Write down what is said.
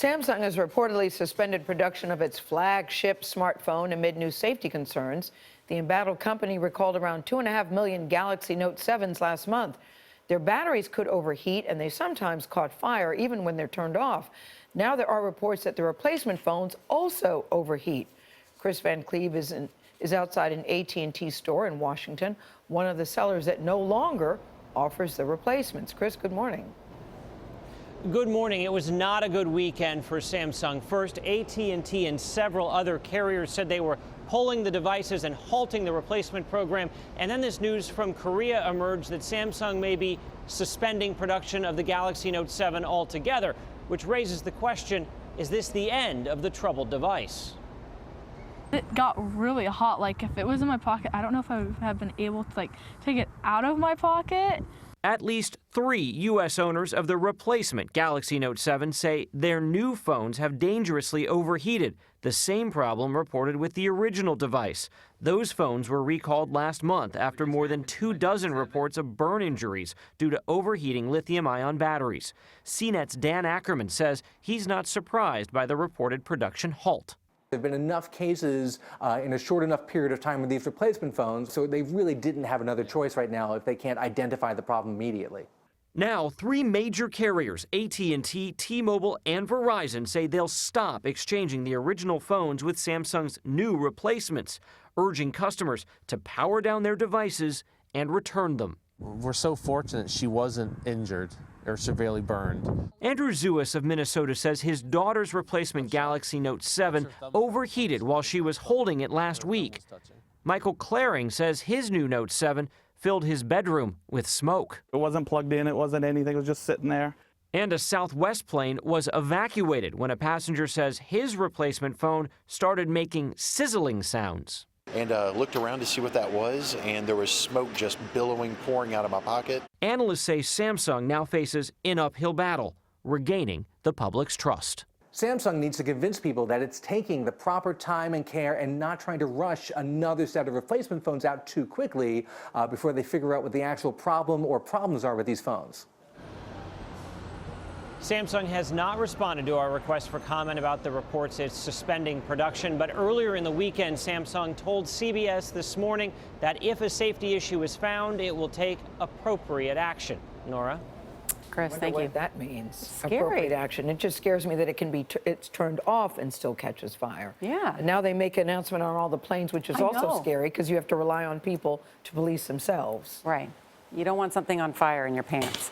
Samsung has reportedly suspended production of its flagship smartphone amid new safety concerns. The embattled company recalled around 2.5 million Galaxy Note 7s last month. Their batteries could overheat, and they sometimes caught fire even when they're turned off. Now there are reports that the replacement phones also overheat. Kris Van Cleave is outside an AT&T store in Washington, one of the sellers that no longer offers the replacements. Kris, good morning. Good morning. It was not a good weekend for Samsung. First, AT&T and several other carriers said they were pulling the devices and halting the replacement program. And then this news from Korea emerged that Samsung may be suspending production of the Galaxy Note 7 altogether, which raises the question, is this the end of the troubled device? It got really hot. Like, if it was in my pocket, I don't know if I would have been able to take it out of my pocket. At least 3 U.S. owners of the replacement Galaxy Note 7 say their new phones have dangerously overheated, the same problem reported with the original device. Those phones were recalled last month after more than 24 reports of burn injuries due to overheating lithium-ion batteries. CNET's Dan Ackerman says he's not surprised by the reported production halt. There have been enough cases in a short enough period of time with these replacement phones, so they really didn't have another choice right now if they can't identify the problem immediately. Now, 3 major carriers, AT&T, T-Mobile, and Verizon, say they'll stop exchanging the original phones with Samsung's new replacements, urging customers to power down their devices and return them. We're so fortunate she wasn't injured or severely burned. Andrew Zewis of Minnesota says his daughter's replacement Galaxy Note 7 overheated while she was holding it last week. Michael Claring says his new Note 7 filled his bedroom with smoke. It wasn't plugged in, it wasn't anything, it was just sitting there. And a Southwest plane was evacuated when a passenger says his replacement phone started making sizzling sounds. And looked around to see what that was, and there was smoke just billowing, pouring out of my pocket. Analysts say Samsung now faces an uphill battle, regaining the public's trust. Samsung needs to convince people that it's taking the proper time and care and not trying to rush another set of replacement phones out too quickly before they figure out what the actual problem or problems are with these phones. Samsung has not responded to our request for comment about the reports it's suspending production, but earlier in the weekend, Samsung told CBS this morning that if a safety issue is found, it will take appropriate action. Nora? Kris, thank you. What that means, Scary. Appropriate action. It just scares me that it can be it's turned off and still catches fire. Yeah. And now they make an announcement on all the planes, which is also scary because you have to rely on people to police themselves. Right. You don't want something on fire in your pants.